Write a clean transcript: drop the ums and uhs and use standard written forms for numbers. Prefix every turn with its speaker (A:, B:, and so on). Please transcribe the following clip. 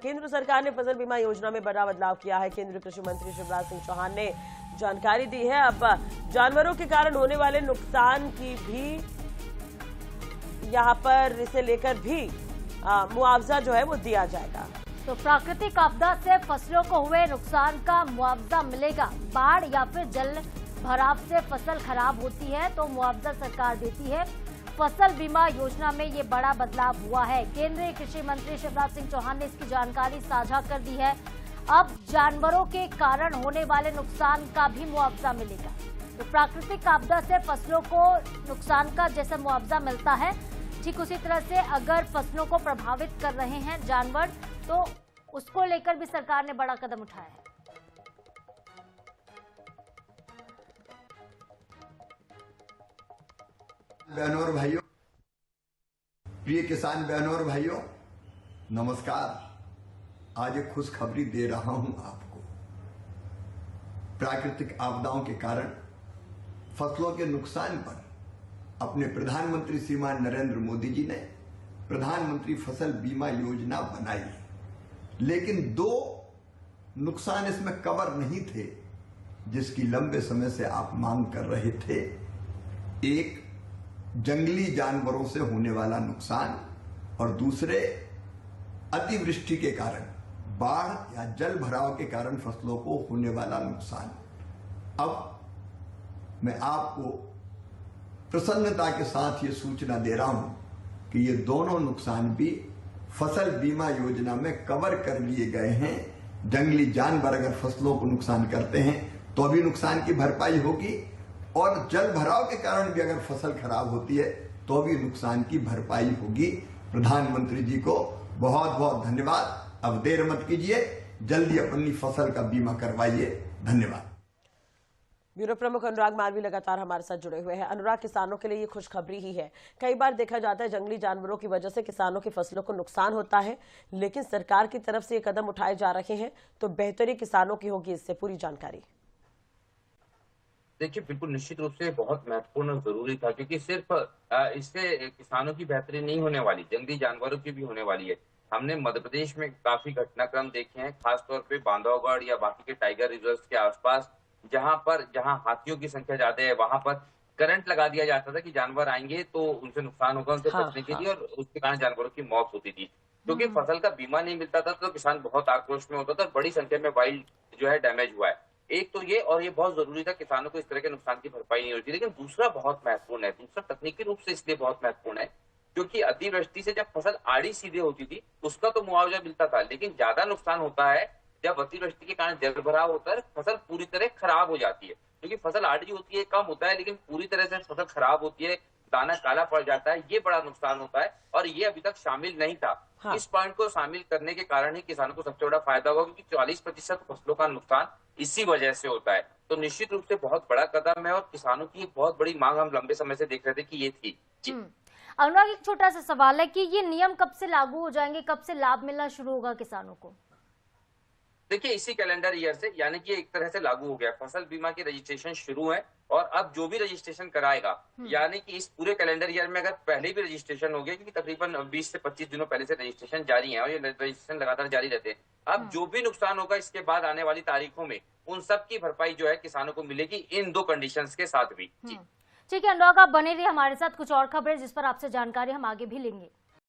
A: केंद्र सरकार ने फसल बीमा योजना में बड़ा बदलाव किया है। केंद्रीय कृषि मंत्री शिवराज सिंह चौहान ने जानकारी दी है। अब जानवरों के कारण होने वाले नुकसान की भी यहाँ पर इसे लेकर भी मुआवजा जो है वो दिया जाएगा।
B: तो प्राकृतिक आपदा से फसलों को हुए नुकसान का मुआवजा मिलेगा। बाढ़ या फिर जल भराव से फसल खराब होती है तो मुआवजा सरकार देती है। फसल बीमा योजना में ये बड़ा बदलाव हुआ है। केंद्रीय कृषि मंत्री शिवराज सिंह चौहान ने इसकी जानकारी साझा कर दी है। अब जानवरों के कारण होने वाले नुकसान का भी मुआवजा मिलेगा। तो प्राकृतिक आपदा से फसलों को नुकसान का जैसा मुआवजा मिलता है, ठीक उसी तरह से अगर फसलों को प्रभावित कर रहे हैं जानवर, तो उसको लेकर भी सरकार ने बड़ा कदम उठाया है।
C: बहनों और भाइयों, प्रिय किसान बहनों और भाइयों, नमस्कार। आज एक खुशखबरी दे रहा हूं आपको। प्राकृतिक आपदाओं के कारण फसलों के नुकसान पर अपने प्रधानमंत्री श्रीमान नरेंद्र मोदी जी ने प्रधानमंत्री फसल बीमा योजना बनाई, लेकिन 2 नुकसान इसमें कवर नहीं थे जिसकी लंबे समय से आप मांग कर रहे थे। एक, जंगली जानवरों से होने वाला नुकसान, और दूसरे, अतिवृष्टि के कारण, बाढ़ या जल भराव के कारण फसलों को होने वाला नुकसान। अब मैं आपको प्रसन्नता के साथ ये सूचना दे रहा हूं कि ये दोनों नुकसान भी फसल बीमा योजना में कवर कर लिए गए हैं। जंगली जानवर अगर फसलों को नुकसान करते हैं तो अभी नुकसान की भरपाई होगी, और जल भराव के कारण भी अगर फसल खराब होती है तो भी नुकसान की भरपाई होगी। प्रधानमंत्री जी को बहुत बहुत धन्यवाद। अब देर मत कीजिए, जल्दी अपनी फसल का बीमा करवाइए। धन्यवाद।
A: ब्यूरो प्रमुख अनुराग मालवीय लगातार हमारे साथ जुड़े हुए हैं। अनुराग, किसानों के लिए ये खुशखबरी ही है। कई बार देखा जाता है जंगली जानवरों की वजह से किसानों की फसलों को नुकसान होता है, लेकिन सरकार की तरफ से ये कदम उठाए जा रहे हैं, तो बेहतरी किसानों की होगी। इससे पूरी जानकारी
D: देखिए, बिल्कुल निश्चित रूप से बहुत महत्वपूर्ण और जरूरी था, क्योंकि सिर्फ इससे किसानों की बेहतरी नहीं होने वाली, जंगली जानवरों की भी होने वाली है। हमने मध्य प्रदेश में काफी घटनाक्रम देखे हैं, खासतौर पे बांधवगढ़ या बाकी के टाइगर रिजर्व के आसपास, जहां हाथियों की संख्या ज्यादा है, वहां पर करंट लगा दिया जाता था कि जानवर आएंगे तो उनसे नुकसान होगा, उनसे बचने के लिए, और उसके कारण जानवरों की मौत होती थी। क्योंकि फसल का बीमा नहीं मिलता था तो किसान बहुत आक्रोश में होता था, बड़ी संख्या में वाइल्ड जो है डैमेज हुआ है। एक तो ये, और ये बहुत जरूरी था, किसानों को इस तरह के नुकसान की भरपाई नहीं होती। लेकिन दूसरा बहुत महत्वपूर्ण है, दूसरा तकनीकी रूप से इसलिए बहुत महत्वपूर्ण है क्योंकि अतिवृष्टि से जब फसल आड़ी सीधे होती थी उसका तो मुआवजा मिलता था, लेकिन ज्यादा नुकसान होता है जब अतिवृष्टि के कारण जल भराव होता है, फसल पूरी तरह खराब हो जाती है। क्योंकि फसल आड़ी होती है, कम होता है, लेकिन पूरी तरह से फसल खराब होती है, दाना काला पड़ जाता है, ये बड़ा नुकसान होता है, और ये अभी तक शामिल नहीं था। इस पॉइंट को शामिल करने के कारण ही किसानों को सबसे बड़ा फायदा होगा, क्योंकि 40% फसलों का नुकसान इसी वजह से होता है। तो निश्चित रूप से बहुत बड़ा कदम है, और किसानों की एक बहुत बड़ी मांग हम लंबे समय से देख रहे थे कि ये थी।
B: अनुराग, एक छोटा सा सवाल है कि ये नियम कब से लागू हो जाएंगे, कब से लाभ मिलना शुरू होगा किसानों को?
D: देखिए, इसी कैलेंडर ईयर से, यानी कि एक तरह से लागू हो गया। फसल बीमा की रजिस्ट्रेशन शुरू है, और अब जो भी रजिस्ट्रेशन कराएगा, यानी कि इस पूरे कैलेंडर ईयर में अगर पहले भी रजिस्ट्रेशन हो गया, क्योंकि तकरीबन 20 से 25 दिनों पहले से रजिस्ट्रेशन जारी है और ये रजिस्ट्रेशन लगातार जारी रहते हैं। अब जो भी नुकसान होगा इसके बाद आने वाली तारीखों में, उन सब की भरपाई जो है किसानों को मिलेगी, इन 2 कंडीशंस के साथ भी।
B: ठीक है अनुराग, आप बने रहिए हमारे साथ। कुछ और खबरें जिस पर आपसे जानकारी हम आगे भी लेंगे।